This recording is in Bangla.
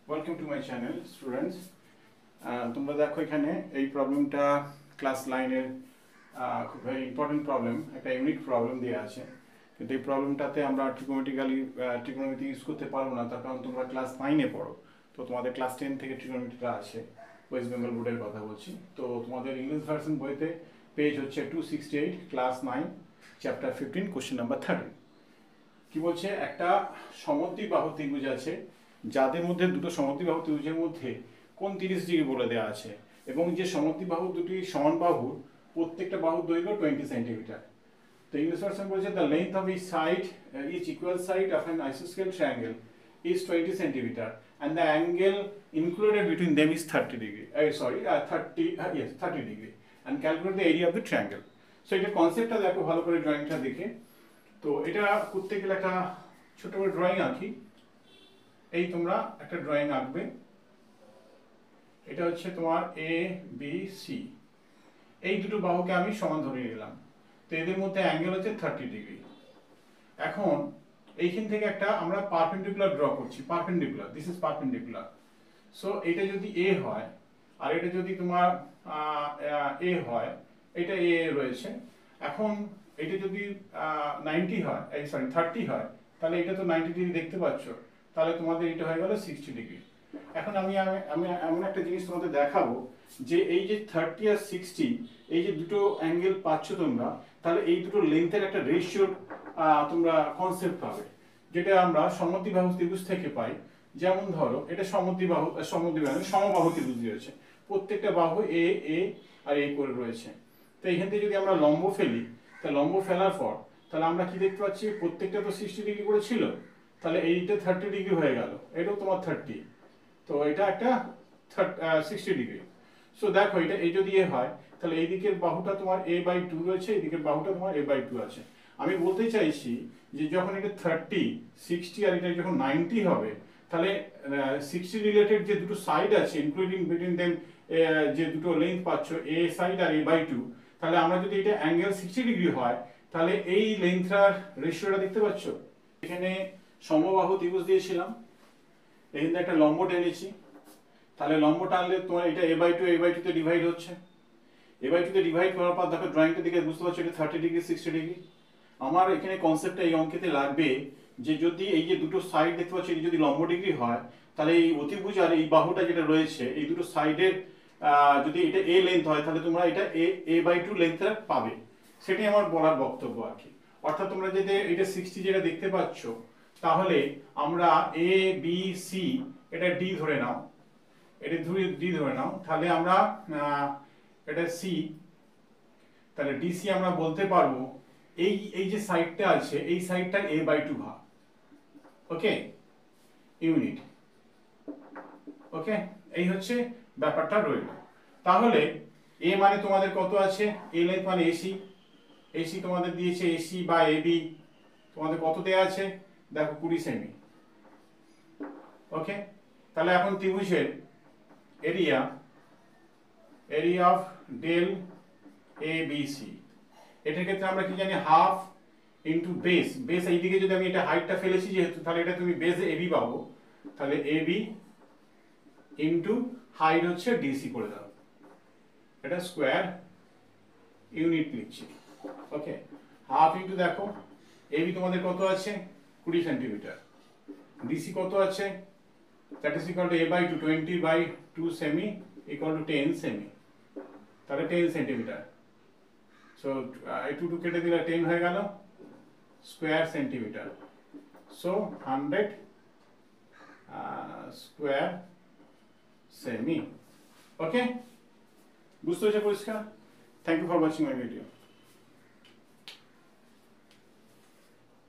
Welcome to my channel students. তোমরা দেখো এখানে এই প্রবলেমটা ক্লাস লাইনের খুব ভেরি ইম্পর্টেন্ট প্রবলেম, একটা ইউনিক প্রবলেম দেওয়া আছে। কিন্তু এই প্রবলেমটাতে আমরা ট্রিগোনোমেট্রি ইউজ করতে পারবো না, তার কারণ তোমরা ক্লাস 9-এ পড়ো। তো তোমাদের ক্লাস 10 থেকে ট্রিগোনোমেট্রিটা আছে, ওয়েস্ট বেঙ্গল বোর্ডের কথা বলছি। তো তোমাদের ইংলিশ ভার্সন বইতে পেজ হচ্ছে 268, ক্লাস 9, চ্যাপ্টার 15, কোশ্চেন নাম্বার 13। কি বলছে, একটা সমদ্বিবাহু ত্রিভুজ আছে যাদের মধ্যে দুটো সমদ্বিবাহু ত্রিভুজের মধ্যে কোণ 30 ডিগ্রি বলে দেওয়া আছে, এবং যে সমদ্বিবাহু দুটি সমান বাহুর প্রত্যেকটা বাহুর দৈর্ঘ্য 20 সেন্টিমিটার। তো ইংলিশ ভার্সন বলছে the length of each side each equal side of an আইসোস্কেল triangle is 20 centimeter and the angle included between them is 30 degree. 30 degree, and calculate the area of the triangle. So এটা কনসেপ্টটা দেখো ভালো করে, ড্রয়িংটা দেখে। তো এটা করতে গেলে একটা ছোট করে ড্রয়িং আঁকি। এই তোমরা একটা ড্রয়িং আঁকবে। এটা হচ্ছে তোমার এ বি সি, এই দুটো বাহুকে আমি সমান ধরে নিলাম। তো এদের মধ্যে অ্যাঙ্গেল হচ্ছে 30 ডিগ্রি। এখন এইখান থেকে একটা আমরা পারপেন্ডিকুলার ড্র করছি, perpendicular, this is perpendicular. So এটা যদি এ হয় আর এটা যদি তোমার এ হয়, এটা এ রয়েছে। এখন এটা যদি 90 হয়, 30 হয়, তাহলে এটা তো 90 ডিগ্রি দেখতে পাচ্ছ, তাহলে তোমাদের এটা হয়ে গেল 60 ডিগ্রি। এখন আমি এমন একটা জিনিস তোমাদের দেখাবো যে এই যে 30 আর 60, এই যে দুটো অ্যাঙ্গেল পাচ্ছ তোমরা, তাহলে এই দুটো লেন্থের একটা রেশিওর তোমরা কনসেপ্ট পাবে, যেটা আমরা সমদ্বিবাহু ত্রিভুজ থেকে পাই। যেমন ধরো এটা সমবাহু ত্রিভুজ রয়েছে, প্রত্যেকটা বাহু এ এ আর এ করে রয়েছে। তো এইখান থেকে যদি আমরা লম্ব ফেলি, তা লম্ব ফেলার পর তাহলে আমরা কি দেখতে পাচ্ছি, প্রত্যেকটা তো 60 ডিগ্রি করে ছিল, তাহলে এইটা 30 ডিগ্রি হয়ে গেল, এটাও তোমার 30, তো এটা একটা 60 ডিগ্রি। সো দেখো এটা এই যদি এ হয়, তাহলে এই দিকের বাহুটা তোমার a/2 রয়েছে, এই দিকের বাহুটা তোমার a/2 আছে। আমি বলতে চাইছি যে যখন এটা 30, 60 আর এটা যখন 90 হবে, তাহলে 60 রিলেটেড যে দুটো সাইড আছে, ইনক্লুডিং বিটুইন দেম যে দুটো লেন্থ পাচ্ছ, এ সাইড আর a/2, তাহলে আমরা যদি এটা অ্যাঙ্গেল 60 ডিগ্রি হয়, তাহলে এই লেন্থটার রেশিওটা দেখতে পাচ্ছ। এখানে সমবাহু ত্রিভুজ দিয়েছিলাম, এখানে একটা লম্ব টেনেছি, তাহলে লম্ব টানলে তোমার এটা a/2 তে ডিভাইড হচ্ছে। a/2 তে ডিভাইড করার পর দেখো ড্রয়িংটা দিকে বুঝতে পারছো এটা 30 ডিগ্রি 60 ডিগ্রি। আমার এখানে কনসেপ্টটা এই অঙ্কেতে লাগবে যে যদি এই যে দুটো সাইড দেখতে পাচ্ছ, এই যদি লম্ব ডিগ্রি হয়, তাহলে এই অতিভুজ আর এই বাহুটা যেটা রয়েছে, এই দুটো সাইডের যদি এটা a লেন্থ হয়, তাহলে তোমরা এটা a/2 লেন্থটা পাবে। সেটাই আমার বলার বক্তব্য আর কি। অর্থাৎ তোমরা যদি এটা 60 যেটা দেখতে পাচ্ছ, তাহলে আমরা এ বি সি এটা ডি ধরে নাও, এটা ডি ধরে নাও, তাহলে আমরা এটা সি, তাহলে ডিসি আমরা বলতে পারবো এই এই যে সাইডটা আছে, এই সাইডটা a/2 ভাগ, ওকে, ইউনিট, ওকে। এই হচ্ছে ব্যাপারটা রইল। তাহলে এ মানে তোমাদের কত আছে, এ লেন্থ মানে এসি, এসি তোমাদের দিয়েছে, এসি বা এবি তোমাদের কত দেয়া আছে দেখো 20 সেমি, ওকে। তাহলে এখন ত্রিভুজের area of del A B C, এটার ক্ষেত্রে আমরা কি জানি, হাফ ইন্টু বেস। বেস এইদিকে যদি আমি এটা হাইটটা ফেলেছি যেহেতু, তাহলে এটা তুমি বেস এবি পাবো, তাহলে এবি ইন্টু হাইট হচ্ছে ডিসি করে দাও, এটা স্কোয়ার ইউনিট লিখছি, ওকে। হাফ ইন্টু দেখো এবি তোমাদের কত আছে 20 সেন্টিমিটার, ডিসি কত আছে, that is equal to a/2, 20/2 semi equal to 10 semi, তাহলে 10 সেন্টিমিটার। সো এই 2 কেটে দিলে 10 হয়ে গেল square centimetre. So 100 square cm, okay. বুঝতে হয়েছে পরিষ্কার? Thank you for watching my video.